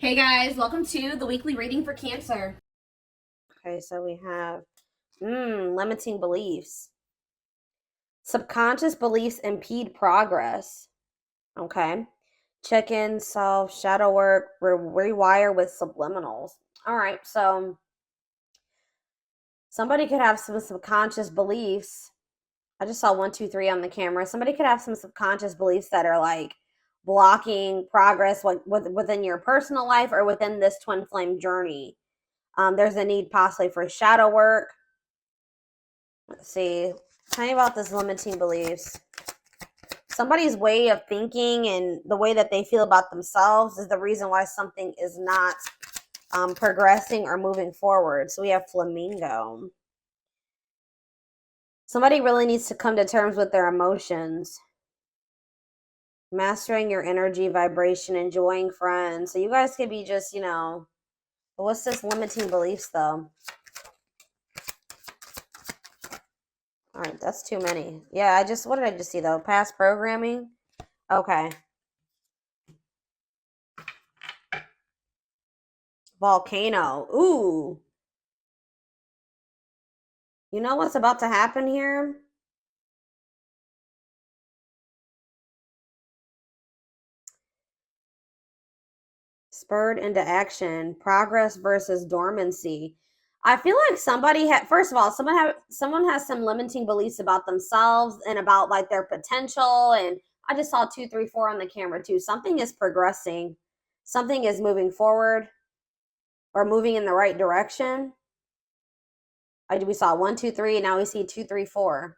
Hey guys, welcome to the weekly reading for Cancer. Okay, so we have limiting beliefs. Subconscious beliefs impede progress. Okay. Check in, self, shadow work, rewire with subliminals. All right, so somebody could have some subconscious beliefs. I just saw 1, 2, 3 on the camera. Somebody could have some subconscious beliefs that are like blocking progress within your personal life or within this twin flame journey. There's a need possibly for shadow work. Let's see. Tell me about this limiting beliefs. Somebody's way of thinking and the way that they feel about themselves is the reason why something is not progressing or moving forward. So we have flamingo. Somebody really needs to come to terms with their emotions. Mastering your energy, vibration, enjoying friends. So you guys could be just, what's this limiting beliefs though? All right, that's too many. Yeah, what did I just see though? Past programming? Okay. Volcano. Ooh. You know what's about to happen here? Spurred into action. Progress versus dormancy. I feel like somebody had, first of all, someone has some limiting beliefs about themselves and about like their potential. And I just saw 2, 3, 4 on the camera too. Something is progressing. Something is moving forward or moving in the right direction. We saw 1, 2, 3, and now we see 2, 3, 4.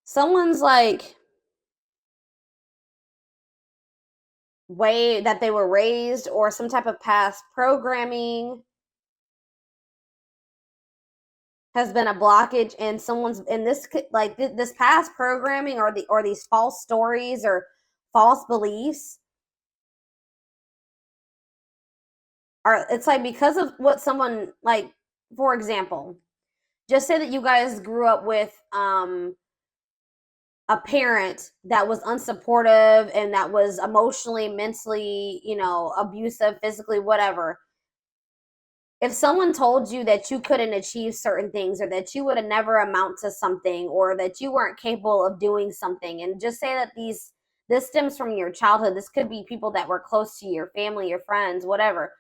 Someone's like way that they were raised or some type of past programming has been a blockage, and someone's in this like this past programming or these false stories or false beliefs are, it's like because of what someone, like, for example, just say that you guys grew up with a parent that was unsupportive and that was emotionally, mentally, abusive, physically, whatever. If someone told you that you couldn't achieve certain things or that you would have never amount to something or that you weren't capable of doing something, and just say that this stems from your childhood, this could be people that were close to your family, your friends, whatever,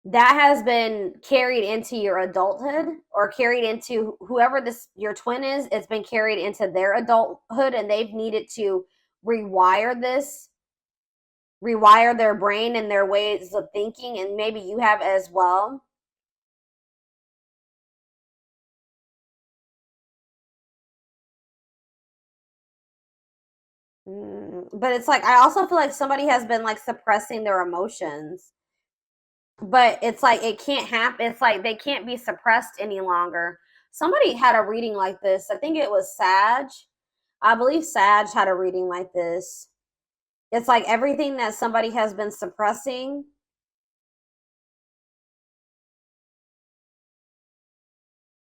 that has been carried into your adulthood or carried into whoever this your twin is, it's been carried into their adulthood, and they've needed to rewire their brain and their ways of thinking, and maybe you have as well. But it's like I also feel like somebody has been like suppressing their emotions. But it's like it can't happen. It's like they can't be suppressed any longer. Somebody had a reading like this. I think it was Sag. I believe Sag had a reading like this. It's like everything that somebody has been suppressing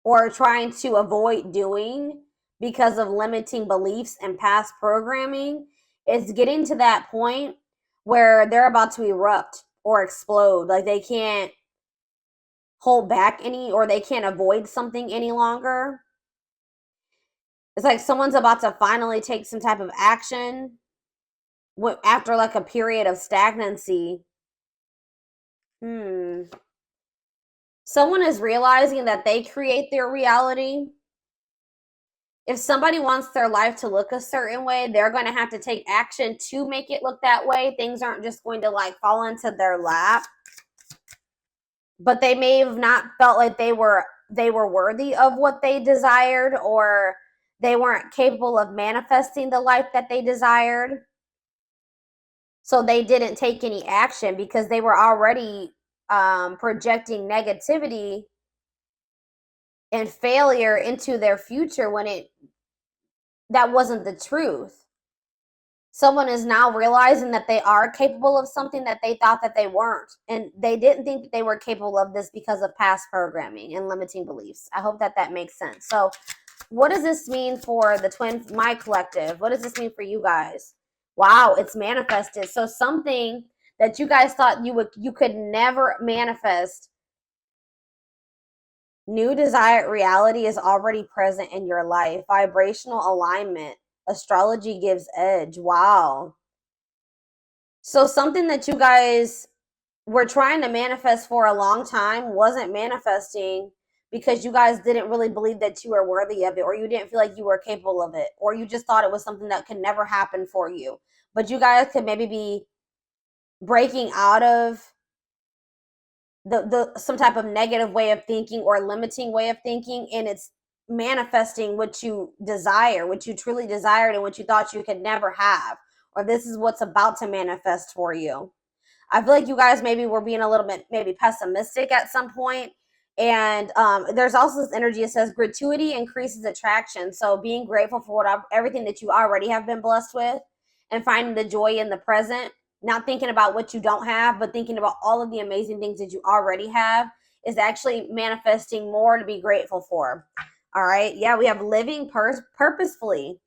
or trying to avoid doing because of limiting beliefs and past programming, it's getting to that point where they're about to erupt or explode. Like they can't hold back any, or they can't avoid something any longer. It's like someone's about to finally take some type of action after like a period of stagnancy. Someone is realizing that they create their reality. If somebody wants their life to look a certain way, they're going to have to take action to make it look that way. Things aren't just going to like fall into their lap. But they may have not felt like they were worthy of what they desired, or they weren't capable of manifesting the life that they desired. So they didn't take any action because they were already projecting negativity and failure into their future when that wasn't the truth. Someone is now realizing that they are capable of something that they thought that they weren't, and they didn't think that they were capable of this because of past programming and limiting beliefs. I hope that makes sense. So what does this mean for the twin, my collective? What does this mean for you guys? Wow, it's manifested. So something that you guys thought you could never manifest, new desired reality is already present in your life. Vibrational alignment. Astrology gives edge. Wow. So something that you guys were trying to manifest for a long time wasn't manifesting because you guys didn't really believe that you were worthy of it, or you didn't feel like you were capable of it, or you just thought it was something that could never happen for you. But you guys could maybe be breaking out of the some type of negative way of thinking or limiting way of thinking, and it's manifesting what you desire, what you truly desired, and what you thought you could never have, or this is what's about to manifest for you. I feel like you guys maybe were being a little bit maybe pessimistic at some point. And there's also this energy that says gratuity increases attraction. So being grateful for everything that you already have been blessed with, and finding the joy in the present, not thinking about what you don't have, but thinking about all of the amazing things that you already have, is actually manifesting more to be grateful for. All right. Yeah, we have living purposefully.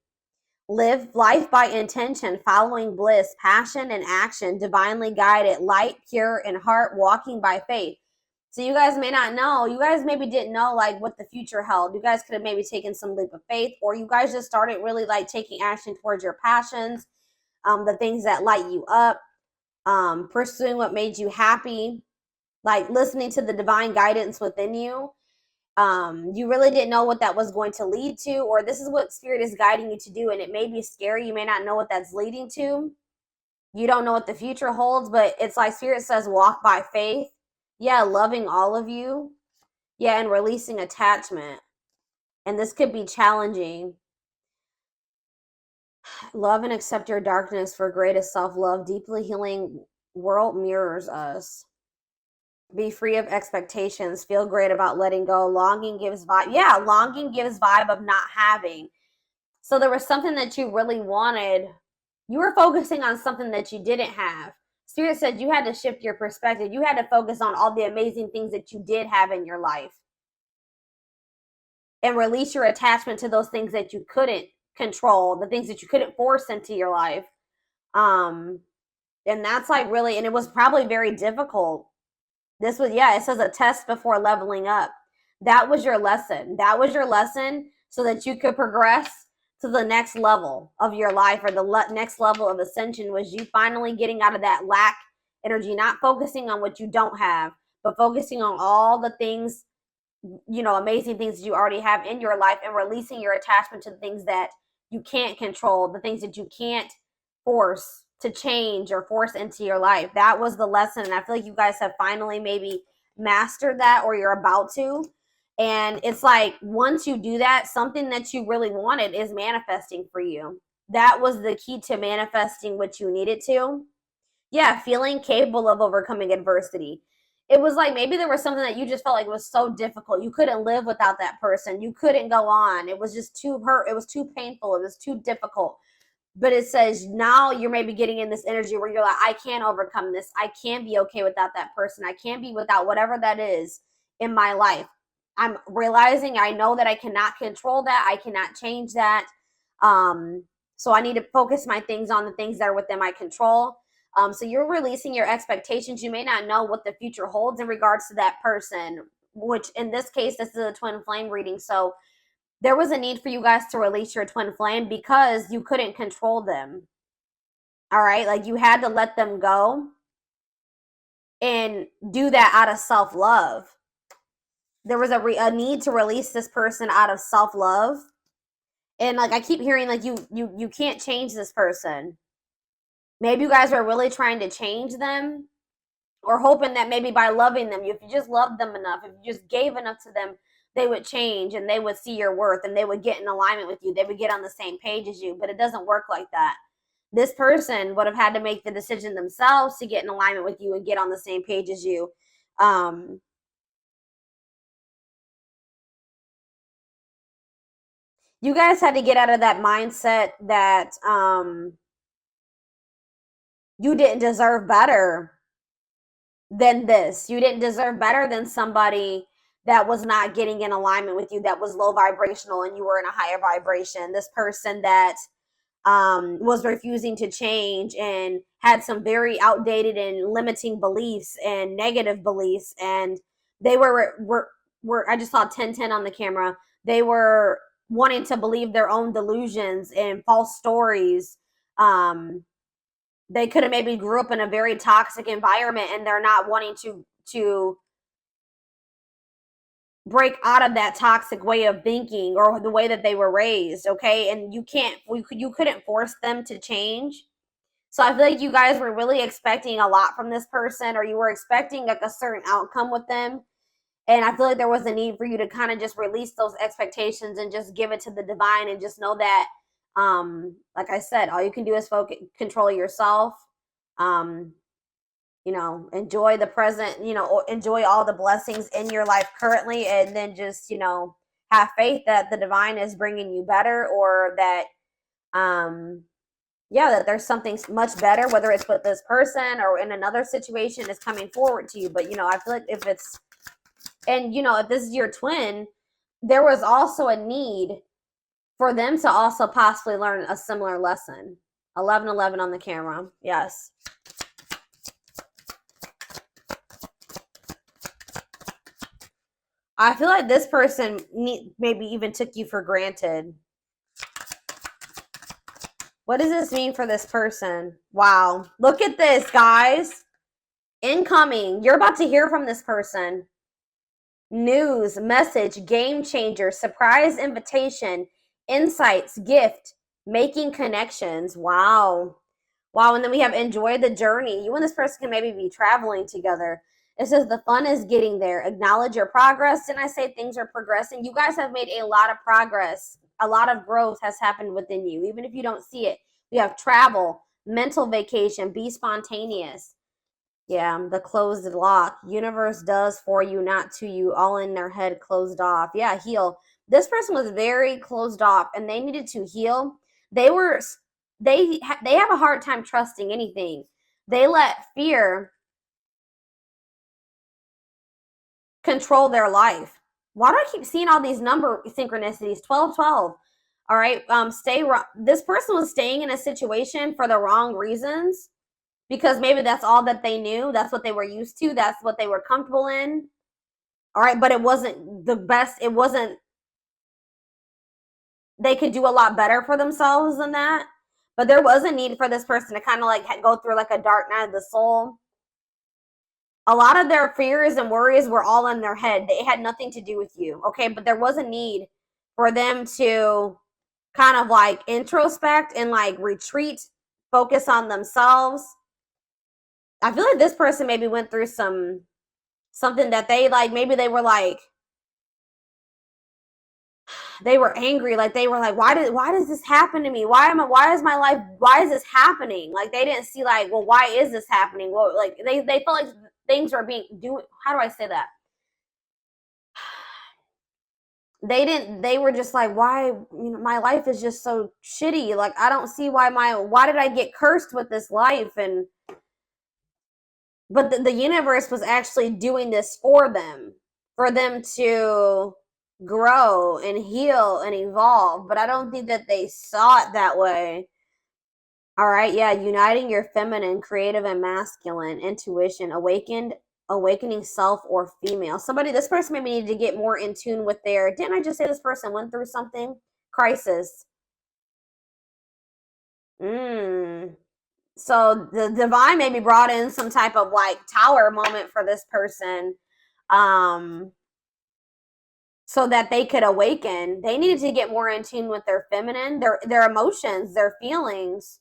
Live life by intention, following bliss, passion, and action, divinely guided, light, pure, and heart, walking by faith. So you guys may not know, you guys maybe didn't know like what the future held. You guys could have maybe taken some leap of faith, or you guys just started really like taking action towards your passions, the things that light you up, pursuing what made you happy, like listening to the divine guidance within you. You really didn't know what that was going to lead to, or this is what spirit is guiding you to do, and it may be scary. You may not know what that's leading to. You don't know what the future holds, but it's like spirit says walk by faith. Yeah, loving all of you. Yeah, and releasing attachment. And this could be challenging. Love and accept your darkness for greatest self-love. Deeply healing world mirrors us. Be free of expectations. Feel great about letting go. Longing gives vibe. Yeah, longing gives vibe of not having. So there was something that you really wanted. You were focusing on something that you didn't have. Spirit said you had to shift your perspective. You had to focus on all the amazing things that you did have in your life, and release your attachment to those things that you couldn't control, the things that you couldn't force into your life. And that's like really, and it was probably very difficult. This was, yeah, it says a test before leveling up. That was your lesson. That was your lesson so that you could progress to the next level of your life, or the next level of ascension, was you finally getting out of that lack energy, not focusing on what you don't have, but focusing on all the things, amazing things that you already have in your life, and releasing your attachment to the things that you can't control, the things that you can't force to change or force into your life. That was the lesson. And I feel like you guys have finally maybe mastered that, or you're about to. And it's like, once you do that, something that you really wanted is manifesting for you. That was the key to manifesting what you needed to. Yeah, feeling capable of overcoming adversity. It was like maybe there was something that you just felt like was so difficult. You couldn't live without that person. You couldn't go on. It was just too hurt. It was too painful. It was too difficult. But it says now you're maybe getting in this energy where you're like, I can't overcome this. I can't be okay without that person. I can't be without whatever that is in my life. I'm realizing I know that I cannot control that. I cannot change that. So I need to focus my things on the things that are within my control. So you're releasing your expectations. You may not know what the future holds in regards to that person, which in this case, this is a twin flame reading. So there was a need for you guys to release your twin flame because you couldn't control them. All right. Like you had to let them go and do that out of self-love. There was a need to release this person out of self-love. And like I keep hearing like you can't change this person. Maybe you guys were really trying to change them, or hoping that maybe by loving them, if you just loved them enough, if you just gave enough to them, they would change and they would see your worth and they would get in alignment with you. They would get on the same page as you, but it doesn't work like that. This person would have had to make the decision themselves to get in alignment with you and get on the same page as you. You guys had to get out of that mindset that you didn't deserve better than this. You didn't deserve better than somebody that was not getting in alignment with you, that was low vibrational and you were in a higher vibration. This person that was refusing to change and had some very outdated and limiting beliefs and negative beliefs, and they were I just saw 1010 on the camera. They were wanting to believe their own delusions and false stories. They could have maybe grew up in a very toxic environment, and they're not wanting to break out of that toxic way of thinking or the way that they were raised. Okay, and you couldn't force them to change. So I feel like you guys were really expecting a lot from this person, or you were expecting like a certain outcome with them. And I feel like there was a need for you to kind of just release those expectations and just give it to the divine, and just know that, like I said, all you can do is control yourself. Enjoy the present, enjoy all the blessings in your life currently, and then just, have faith that the divine is bringing you better, or that, that there's something much better, whether it's with this person or in another situation, is coming forward to you. But, I feel like if this is your twin, there was also a need for them to also possibly learn a similar lesson. 1111 on the camera. Yes. I feel like this person maybe even took you for granted. What does this mean for this person? Wow. Look at this, guys. Incoming. You're about to hear from this person. News, message, game changer, surprise invitation, insights, gift, making connections. Wow. Wow. And then we have enjoy the journey. You and this person can maybe be traveling together. It says the fun is getting there. Acknowledge your progress. Didn't I say things are progressing? You guys have made a lot of progress. A lot of growth has happened within you, even if you don't see it. We have travel, mental vacation, be spontaneous. Yeah, the closed lock. Universe does for you, not to you. All in their head, closed off. Yeah, heal. This person was very closed off, and they needed to heal. They have a hard time trusting anything. They let fear control their life. Why do I keep seeing all these number synchronicities? 1212. All right. This person was staying in a situation for the wrong reasons, because maybe that's all that they knew. That's what they were used to. That's what they were comfortable in. All right. But it wasn't the best. They could do a lot better for themselves than that. But there was a need for this person to kind of like go through like a dark night of the soul. A lot of their fears and worries were all in their head. They had nothing to do with you. Okay. But there was a need for them to kind of like introspect and like retreat, focus on themselves. I feel like this person maybe went through something that they like, maybe they were like, they were angry. Like they were like, why does this happen to me? Why is this happening? Like they didn't see like, well, why is this happening? Well, like they felt like things were how do I say that? They were just like, why, my life is just so shitty. Like, I don't see why did I get cursed with this life? But the universe was actually doing this for them to grow and heal and evolve. But I don't think that they saw it that way. All right. Yeah. Uniting your feminine, creative, and masculine intuition, awakening self or female. This person maybe needed to get more in tune with didn't I just say this person went through something? Crisis. So the divine maybe brought in some type of like tower moment for this person, so that they could awaken. They needed to get more in tune with their feminine, their emotions, their feelings.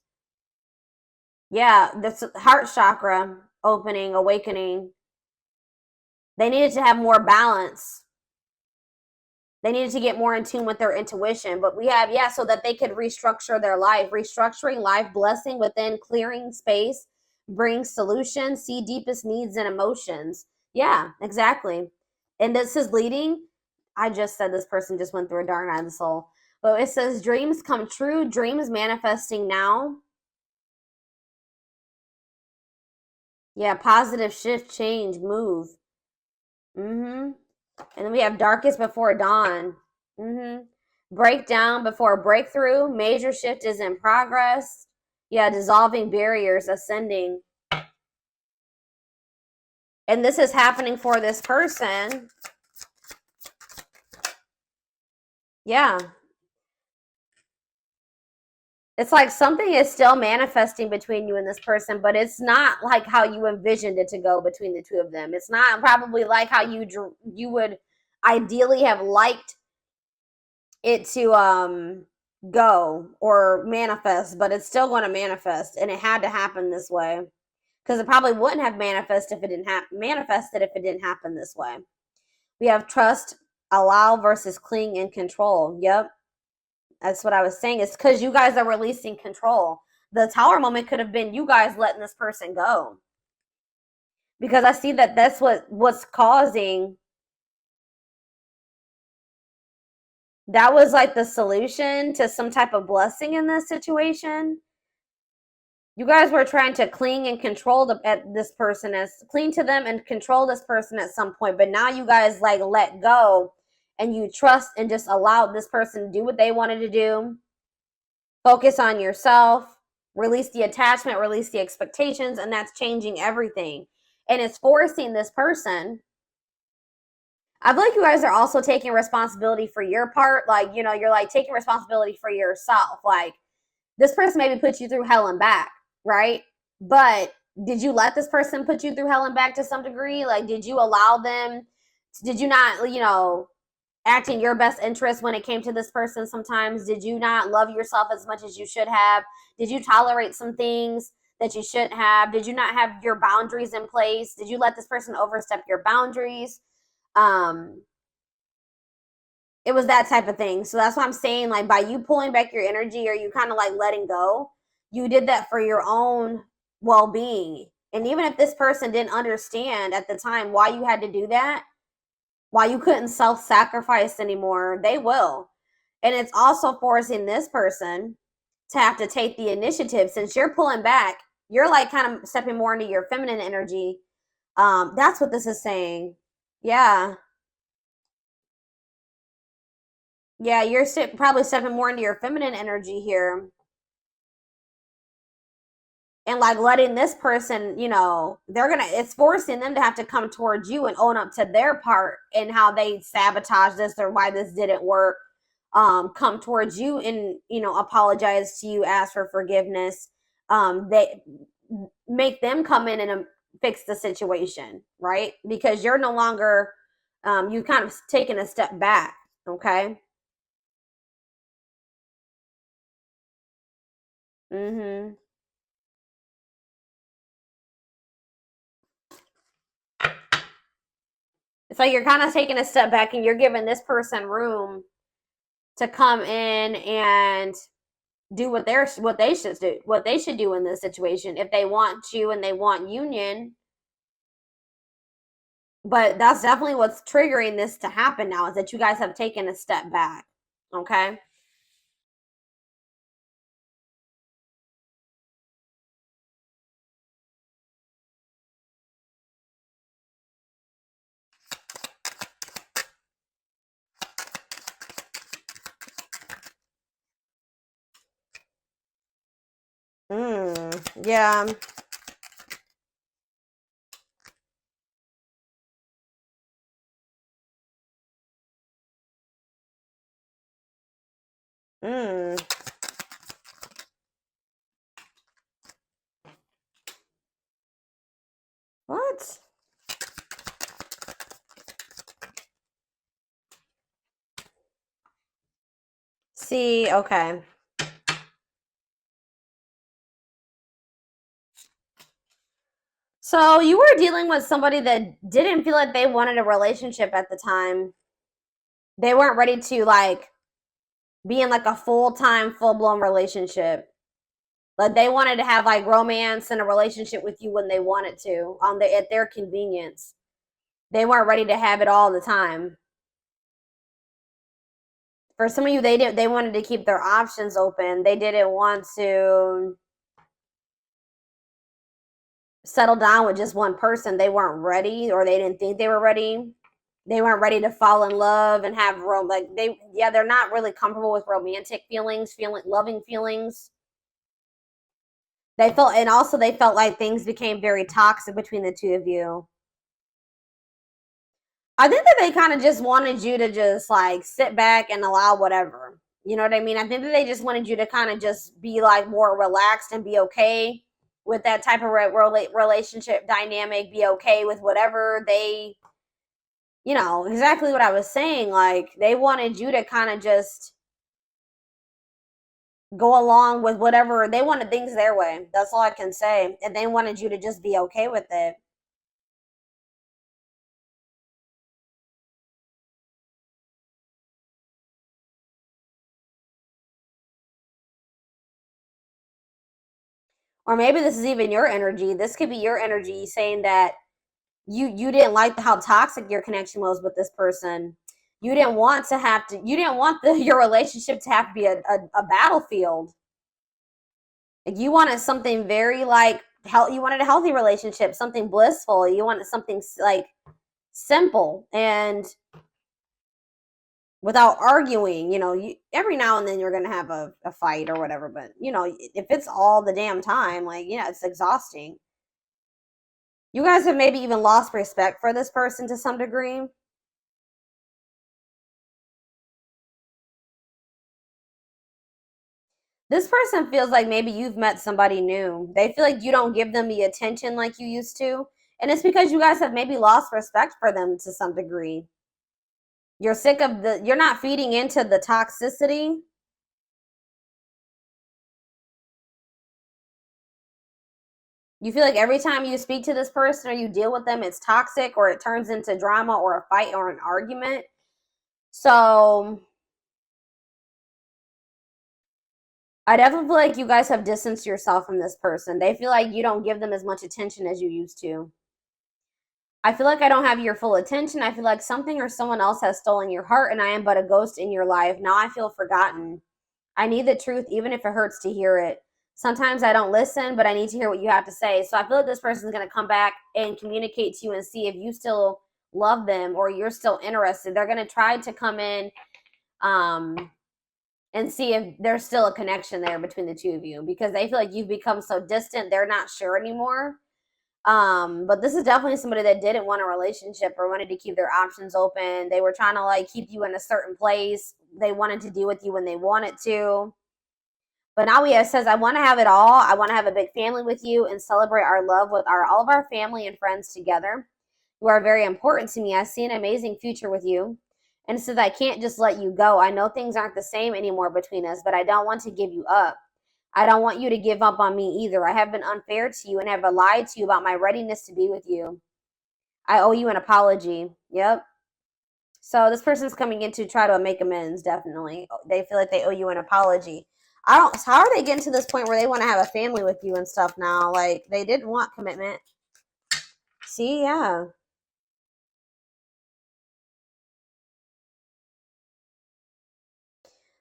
Yeah, this heart chakra opening, awakening. They needed to have more balance. They needed to get more in tune with their intuition. But we have, so that they could restructure their life. Restructuring life, blessing within, clearing space, bring solutions, see deepest needs and emotions. Yeah, exactly. And this is leading. I just said this person just went through a dark night of the soul. But it says dreams come true, dreams manifesting now. Yeah, positive shift, change, move. And then we have darkest before dawn. Breakdown before breakthrough. Major shift is in progress. Yeah, dissolving barriers, ascending. And this is happening for this person. Yeah. It's like something is still manifesting between you and this person, but it's not like how you envisioned it to go between the two of them. It's not probably like how you would ideally have liked it to go or manifest, but it's still going to manifest, and it had to happen this way because it probably wouldn't have manifested if it didn't happen this way. We have trust, allow versus cling and control. Yep. That's what I was saying. It's because you guys are releasing control. The Tower moment could have been you guys letting this person go. Because I see that that's what's causing. That was like the solution to some type of blessing in this situation. You guys were trying to cling and control this person, cling to them and control this person at some point. But now you guys like let go and you trust and just allowed this person to do what they wanted to do. Focus on yourself, release the attachment, release the expectations, and that's changing everything. And it's forcing this person. I feel like you guys are also taking responsibility for your part. Like, you know, you're like taking responsibility for yourself. Like, this person maybe put you through hell and back, right? But did you let this person put you through hell and back to some degree? Like, did you allow them? Did you not, you know, act in your best interest when it came to this person sometimes? Did you not love yourself as much as you should have? Did you tolerate some things that you shouldn't have? Did you not have your boundaries in place? Did you let this person overstep your boundaries? It was that type of thing. So that's what I'm saying. Like, by you pulling back your energy or you kind of like letting go, you did that for your own well-being. And even if this person didn't understand at the time why you had to do that, why you couldn't self-sacrifice anymore, they will. And it's also forcing this person to have to take the initiative. Since you're pulling back, you're like kind of stepping more into your feminine energy. That's what this is saying. Yeah. Yeah, you're probably stepping more into your feminine energy here. And like letting this person, you know, it's forcing them to have to come towards you and own up to their part and how they sabotaged this or why this didn't work. Come towards you and, you know, apologize to you, ask for forgiveness. They make them come in and fix the situation, right? Because you're no longer, you kind of taken a step back, okay? Mm-hmm. So you're kind of taking a step back and you're giving this person room to come in and do what they should do in this situation if they want you and they want union. But that's definitely what's triggering this to happen now, is that you guys have taken a step back. Okay. Yeah. What? See, okay. So you were dealing with somebody that didn't feel like they wanted a relationship at the time. They weren't ready to like be in like a full-time, full-blown relationship. Like they wanted to have like romance and a relationship with you when they wanted to, at their convenience. They weren't ready to have it all the time. For some of you, they wanted to keep their options open. They didn't want to settle down with just one person. They weren't ready, or they didn't think they were ready. They weren't ready to fall in love and have they're not really comfortable with romantic feelings, loving feelings. They felt like things became very toxic between the two of you. I think that they kind of just wanted you to just like sit back and allow whatever. You know what I mean? I think that they just wanted you to kind of just be like more relaxed and be okay with that type of relationship dynamic, be okay with whatever they, exactly what I was saying. Like, they wanted you to kind of just go along with whatever. They wanted things their way. That's all I can say. And they wanted you to just be okay with it. Or maybe this is even your energy. This could be your energy saying that you didn't like how toxic your connection was with this person. You didn't want your relationship to have to be a battlefield. Like, you wanted something very like you wanted a healthy relationship, something blissful. You wanted something like simple and without arguing. Every now and then you're gonna have a fight or whatever, but if it's all the damn time, like, it's exhausting. You guys have maybe even lost respect for this person to some degree. This person feels like maybe you've met somebody new. They feel like you don't give them the attention like you used to. And it's because you guys have maybe lost respect for them to some degree. You're sick of you're not feeding into the toxicity. You feel like every time you speak to this person or you deal with them, it's toxic or it turns into drama or a fight or an argument. So I definitely feel like you guys have distanced yourself from this person. They feel like you don't give them as much attention as you used to. I feel like I don't have your full attention. I feel like something or someone else has stolen your heart and I am but a ghost in your life. Now I feel forgotten. I need the truth even if it hurts to hear it. Sometimes I don't listen, but I need to hear what you have to say. So I feel like this person is going to come back and communicate to you and see if you still love them or you're still interested. They're going to try to come in and see if there's still a connection there between the two of you because they feel like you've become so distant. They're not sure anymore. But this is definitely somebody that didn't want a relationship or wanted to keep their options open. They were trying to like keep you in a certain place. They wanted to deal with you when they wanted to. But now it says, I want to have it all. I want to have a big family with you and celebrate our love with all of our family and friends together. You are very important to me. I see an amazing future with you. And it says, I can't just let you go. I know things aren't the same anymore between us, but I don't want to give you up. I don't want you to give up on me either. I have been unfair to you and have lied to you about my readiness to be with you. I owe you an apology. Yep. So this person's coming in to try to make amends, definitely. They feel like they owe you an apology. How are they getting to this point where they want to have a family with you and stuff now? Like, they didn't want commitment. See, yeah.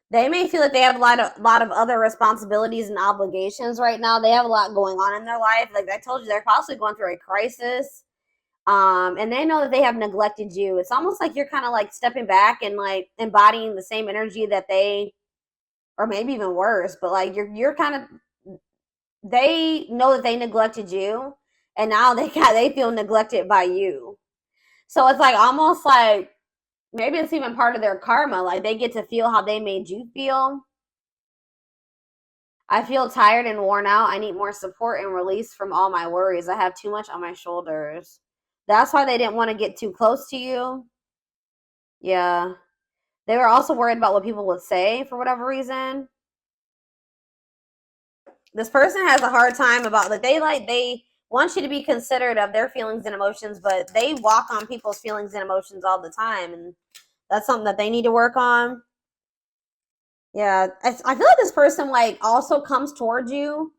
They may feel like they have a lot of other responsibilities and obligations right now. They have a lot going on in their life. Like I told you, they're possibly going through a crisis. And they know that they have neglected you. It's almost like you're kind of like stepping back and like embodying the same energy that they, or maybe even worse, but like you're kind of, they know that they neglected you and now they feel neglected by you. So it's like almost like maybe it's even part of their karma. Like they get to feel how they made you feel. I feel tired and worn out. I need more support and release from all my worries. I have too much on my shoulders. That's why they didn't want to get too close to you. Yeah. They were also worried about what people would say for whatever reason. This person has a hard time about they want you to be considerate of their feelings and emotions, but they walk on people's feelings and emotions all the time, and that's something that they need to work on. Yeah, I feel like this person like also comes towards you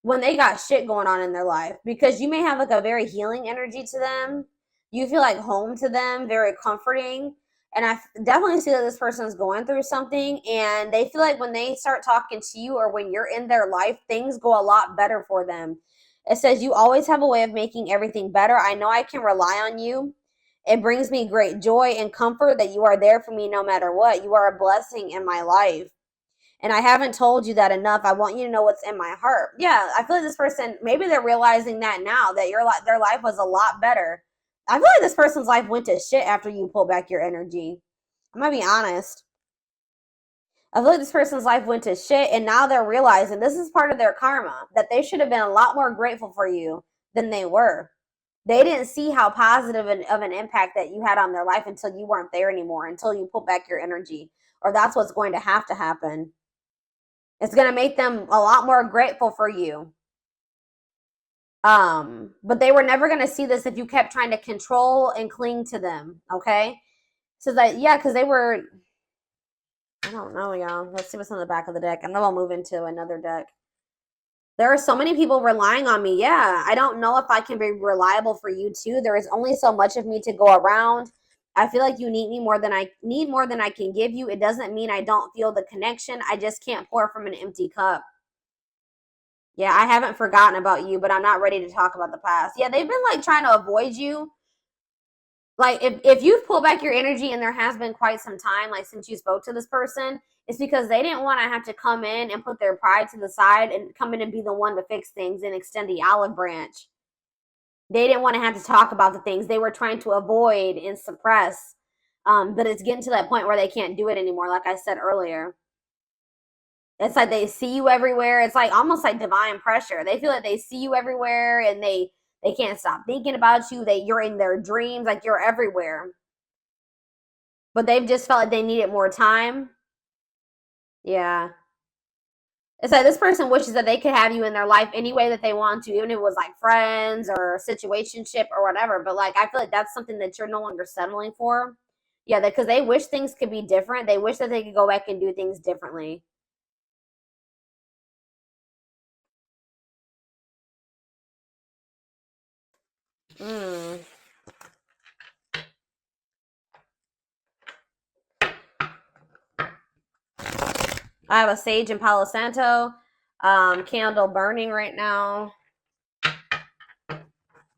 when they got shit going on in their life because you may have like a very healing energy to them. You feel like home to them, very comforting. And I definitely see that this person is going through something and they feel like when they start talking to you or when you're in their life, things go a lot better for them. It says, you always have a way of making everything better. I know I can rely on you It brings me great joy and comfort that you are there for me no matter what. You are a blessing in my life. And I haven't told you that enough. I want you to know what's in my heart. Yeah, I feel like this person, maybe they're realizing that now, that their life was a lot better. I feel like this person's life went to shit after you pull back your energy. I'm gonna be honest. I feel like this person's life went to shit, and now they're realizing this is part of their karma, that they should have been a lot more grateful for you than they were. They didn't see how positive of an impact that you had on their life until you weren't there anymore, until you pull back your energy. Or that's what's going to happen. It's going to make them a lot more grateful for you. But they were never going to see this if you kept trying to control and cling to them, okay? So that, yeah, because they were, I don't know, y'all. Let's see what's on the back of the deck, and then we'll move into another deck. There are so many people relying on me. Yeah, I don't know if I can be reliable for you too. There is only so much of me to go around. I feel like you need me more than I can give you. It doesn't mean I don't feel the connection. I just can't pour from an empty cup. Yeah, I haven't forgotten about you, but I'm not ready to talk about the past. Yeah, they've been like trying to avoid you. Like if you've pulled back your energy and there has been quite some time, like since you spoke to this person, it's because they didn't want to have to come in and put their pride to the side and come in and be the one to fix things and extend the olive branch. They didn't want to have to talk about the things they were trying to avoid and suppress. But it's getting to that point where they can't do it anymore, like I said earlier. It's like they see you everywhere. It's like almost like divine pressure. They feel like they see you everywhere and they can't stop thinking about you. You're in their dreams, like you're everywhere. But they've just felt like they needed more time. Yeah. It's like this person wishes that they could have you in their life any way that they want to, even if it was like friends or situationship or whatever. But like I feel like that's something that you're no longer settling for. Yeah, because they wish things could be different. They wish that they could go back and do things differently. I have a sage and Palo Santo candle burning right now. I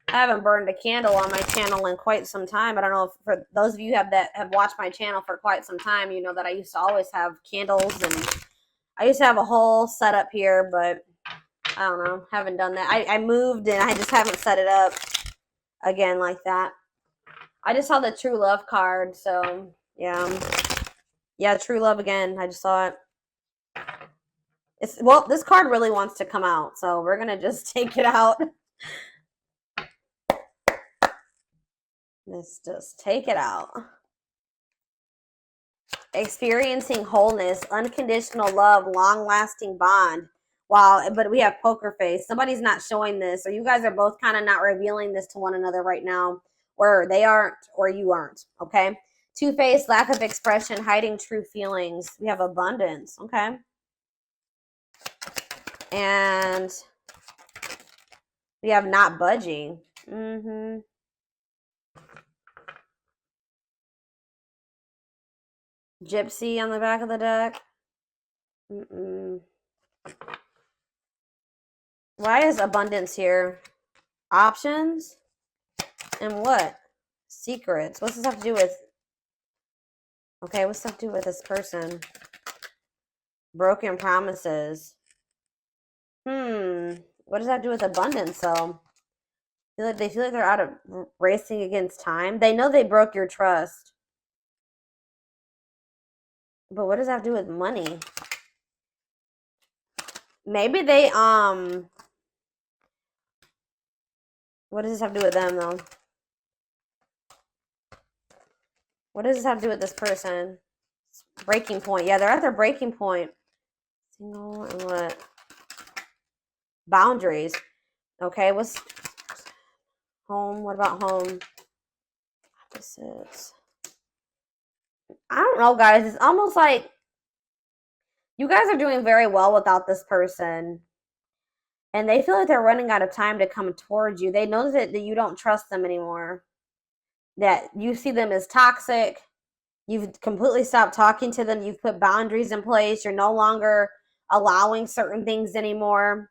haven't burned a candle on my channel in quite some time. I don't know if for those of you that have watched my channel for quite some time, you know that I used to always have candles and I used to have a whole setup here, but I don't know, haven't done that. I moved and I just haven't set it up again like that. I just saw the true love card, so yeah, true love again. I just saw it. Well, this card really wants to come out, so we're gonna just take it out. Let's just take it out. Experiencing wholeness, unconditional love, long-lasting bond. Wow, but we have poker face. Somebody's not showing this, or you guys are both kind of not revealing this to one another right now, or they aren't, or you aren't, okay? Two-faced, lack of expression, hiding true feelings. We have abundance, okay? And we have not budging. Gypsy on the back of the deck. Why is abundance here? Options? And what? Secrets. What's this have to do with? Okay, what's this have to do with this person? Broken promises. What does that do with abundance, though? They feel like they're out of racing against time. They know they broke your trust. But what does that have to do with money? Maybe they, what does this have to do with them, though? What does this have to do with this person? Breaking point. Yeah, they're at their breaking point. Single and what? Boundaries. Okay, what's home? What about home? Opposites. I don't know, guys. It's almost like you guys are doing very well without this person. And they feel like they're running out of time to come towards you. They know that you don't trust them anymore. That you see them as toxic. You've completely stopped talking to them. You've put boundaries in place. You're no longer allowing certain things anymore.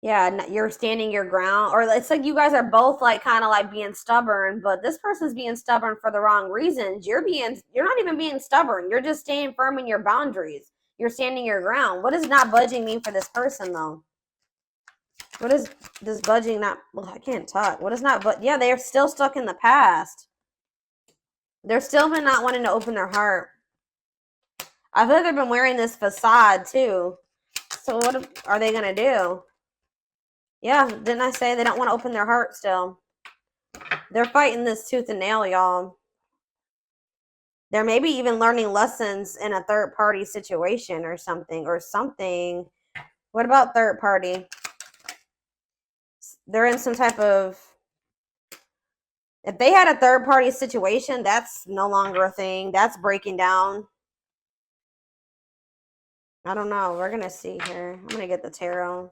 Yeah, you're standing your ground, or it's like you guys are both like kind of like being stubborn, but this person's being stubborn for the wrong reasons. You're not even being stubborn. You're just staying firm in your boundaries. You're standing your ground. What does not budging mean for this person though? What is this budging not? Well, I can't talk. What is not? But yeah, they're still stuck in the past. They're still been not wanting to open their heart. I feel like they've been wearing this facade too. So what are they gonna do? Yeah, didn't I say they don't want to open their heart still? They're fighting this tooth and nail, y'all. They're maybe even learning lessons in a third party situation or something. What about third party? They're in some type of, if they had a third party situation, that's no longer a thing. That's breaking down. I don't know. We're going to see here. I'm going to get the tarot.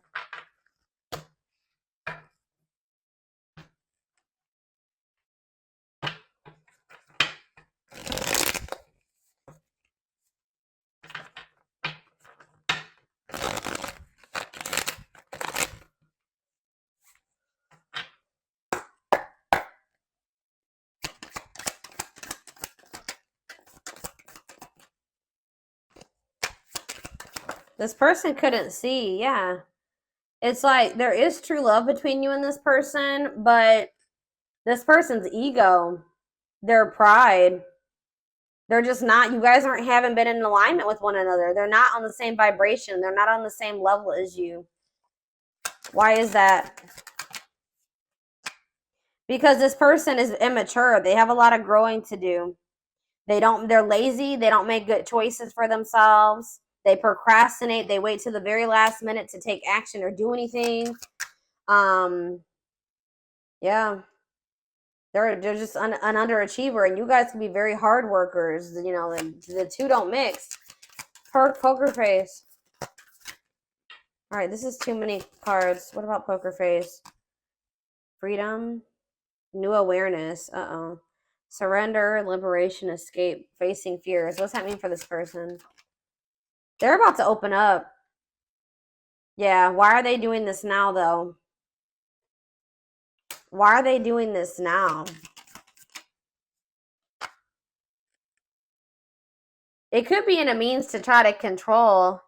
This person couldn't see. Yeah. It's like there is true love between you and this person, but this person's ego, their pride, they're just not, you guys haven't been in alignment with one another. They're not on the same vibration. They're not on the same level as you. Why is that? Because this person is immature. They have a lot of growing to do. They're lazy. They don't make good choices for themselves. They procrastinate. They wait till the very last minute to take action or do anything. Yeah. They're just an underachiever, and you guys can be very hard workers. You know, the two don't mix. Poker face. All right, this is too many cards. What about poker face? Freedom, new awareness. Uh-oh. Surrender, liberation, escape, facing fears. What's that mean for this person? They're about to open up. Yeah, why are they doing this now, though? Why are they doing this now? It could be in a means to try to control.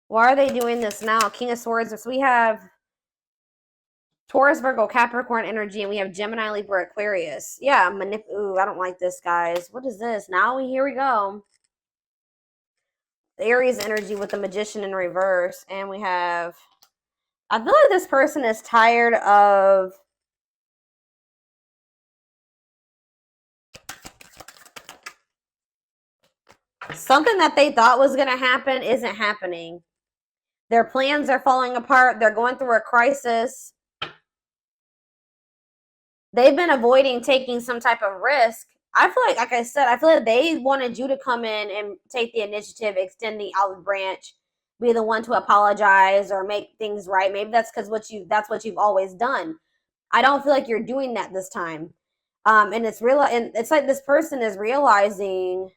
Why are they doing this now? King of Swords. So we have Taurus, Virgo, Capricorn energy, and we have Gemini, Libra, Aquarius. Yeah, ooh, I don't like this, guys. What is this? Here we go. The Aries energy with the Magician in reverse. And we have, I feel like this person is tired of something that they thought was going to happen isn't happening. Their plans are falling apart. They're going through a crisis. They've been avoiding taking some type of risk. I feel like I said, I feel like they wanted you to come in and take the initiative, extend the olive branch, be the one to apologize or make things right. Maybe that's because that's what you've always done. I don't feel like you're doing that this time. And it's like this person is realizing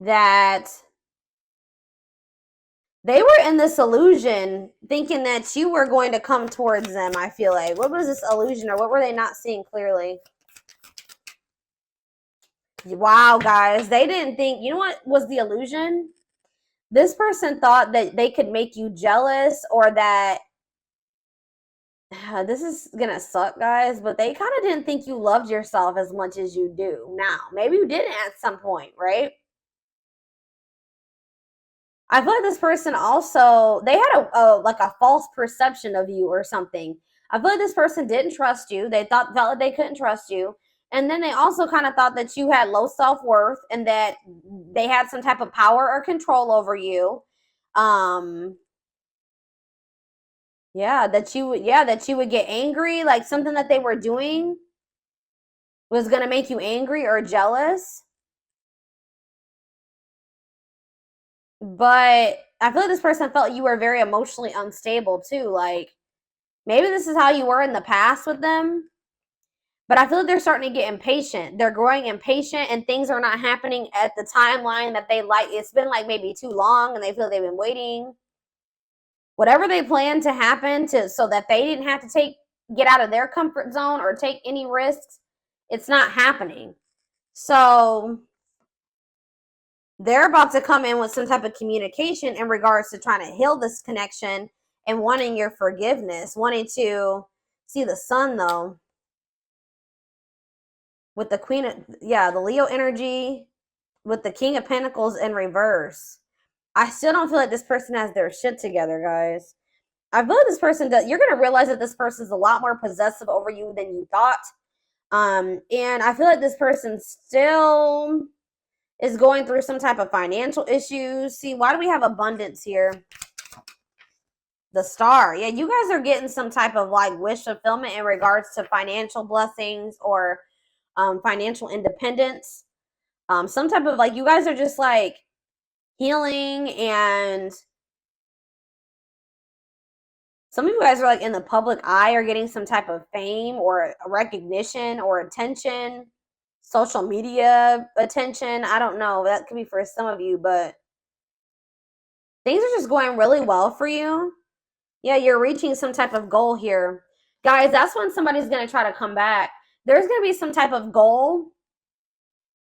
that they were in this illusion thinking that you were going to come towards them. I feel like, what was this illusion, or what were they not seeing clearly? Wow, guys, they didn't think, you know what was the illusion? This person thought that they could make you jealous, or that this is gonna suck, guys, but they kind of didn't think you loved yourself as much as you do now. Maybe you didn't at some point, right? I feel like this person also, they had like a false perception of you or something. I feel like this person didn't trust you. They felt like they couldn't trust you. And then they also kind of thought that you had low self-worth and that they had some type of power or control over you. That you would get angry, like something that they were doing was going to make you angry or jealous. But I feel like this person felt you were very emotionally unstable too. Like, maybe this is how you were in the past with them. But I feel like they're starting to get impatient. They're growing impatient, and things are not happening at the timeline that they like. It's been like maybe too long, and they feel they've been waiting. Whatever they plan to happen so that they didn't have to get out of their comfort zone or take any risks, it's not happening. So they're about to come in with some type of communication in regards to trying to heal this connection and wanting your forgiveness, wanting to see the sun though. With the Queen of, the Leo energy, with the King of Pentacles in reverse. I still don't feel like this person has their shit together, guys. I feel like this person does. You're going to realize that this person is a lot more possessive over you than you thought. And I feel like this person still is going through some type of financial issues. See, why do we have abundance here? The Star. Yeah, you guys are getting some type of like wish fulfillment in regards to financial blessings or financial independence. Some type of like, you guys are just like healing, and some of you guys are like in the public eye or getting some type of fame or recognition or attention, social media attention. I don't know. That could be for some of you, but things are just going really well for you. Yeah, you're reaching some type of goal here. Guys, that's when somebody's going to try to come back. There's going to be some type of goal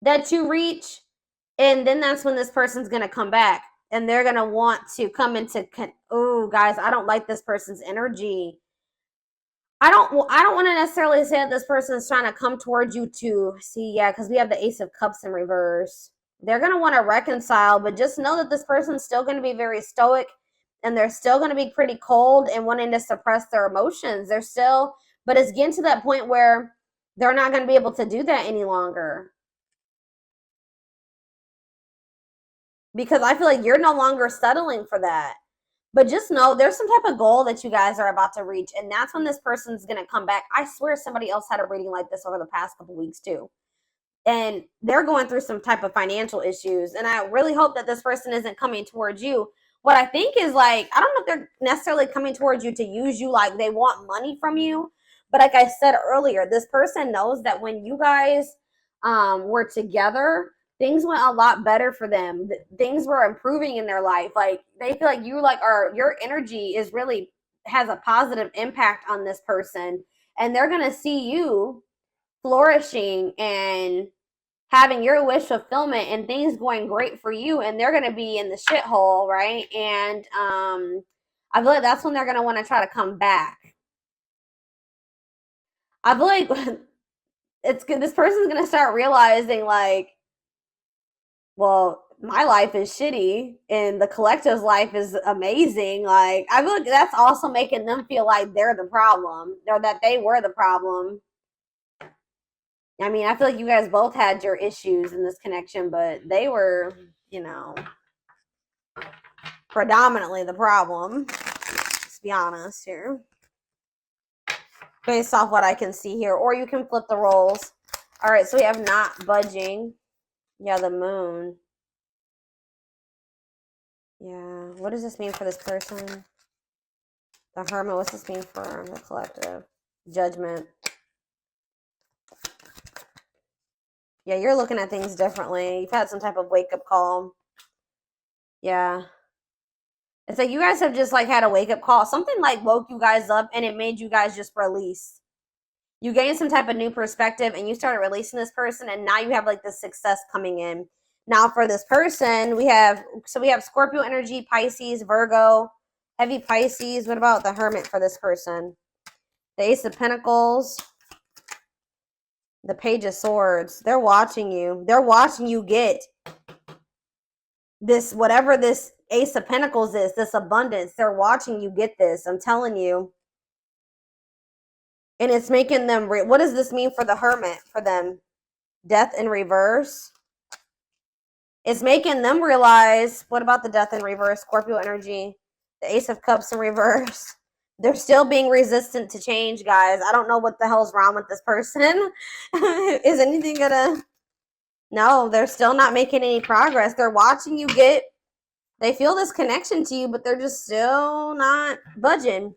that you reach, and then that's when this person's going to come back. And they're going to want to come into, oh, guys, I don't like this person's energy. I don't want to necessarily say that this person is trying to come towards you to see, yeah, because we have the Ace of Cups in reverse. They're going to want to reconcile, but just know that this person's still going to be very stoic, and they're still going to be pretty cold and wanting to suppress their emotions. They're still, but it's getting to that point where they're not going to be able to do that any longer. Because I feel like you're no longer settling for that. But just know there's some type of goal that you guys are about to reach, and that's when this person's going to come back. I swear somebody else had a reading like this over the past couple weeks too. And they're going through some type of financial issues, and I really hope that this person isn't coming towards you. What I think is like, I don't know if they're necessarily coming towards you to use you, like they want money from you. But like I said earlier, this person knows that when you guys were together, things went a lot better for them. Things were improving in their life. Like they feel like your energy is really has a positive impact on this person, and they're going to see you flourishing and having your wish fulfillment and things going great for you, and they're going to be in the shithole, right? And I feel like that's when they're going to want to try to come back. I feel like it's good. This person's going to start realizing like, well, my life is shitty and the collective's life is amazing. Like, I feel like that's also making them feel like they're the problem, or that they were the problem. I mean, I feel like you guys both had your issues in this connection, but they were, predominantly the problem. Let's be honest here. Based off what I can see here. Or you can flip the roles. All right, so we have not budging. Yeah, the moon. Yeah, what does this mean for this person? The Hermit, what's this mean for the collective? Judgment. Yeah, you're looking at things differently. You've had some type of wake-up call. Yeah. It's like you guys have just like had a wake-up call. Something like woke you guys up and it made you guys just release. You gained some type of new perspective and you started releasing this person, and now you have like this success coming in. Now for this person, we have Scorpio energy, Pisces, Virgo, heavy Pisces. What about the Hermit for this person? The Ace of Pentacles, the Page of Swords. They're watching you. They're watching you get this, whatever this Ace of Pentacles is, this abundance. They're watching you get this. I'm telling you. And it's making them, what does this mean for the Hermit, for them? Death in reverse. It's making them realize, what about the Death in reverse? Scorpio energy, the Ace of Cups in reverse. They're still being resistant to change, guys. I don't know what the hell's wrong with this person. Is anything gonna... No, they're still not making any progress. They're watching you get... They feel this connection to you, but they're just still not budging.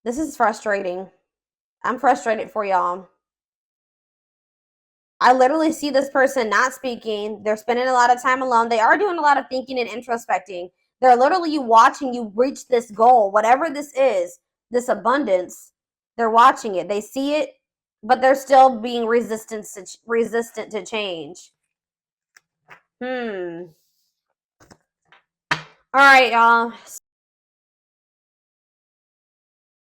This is frustrating. I'm frustrated for y'all. I literally see this person not speaking. They're spending a lot of time alone. They are doing a lot of thinking and introspecting. They're literally watching you reach this goal, whatever this is, this abundance. They're watching it. They see it, but they're still being resistant to change. All right, y'all.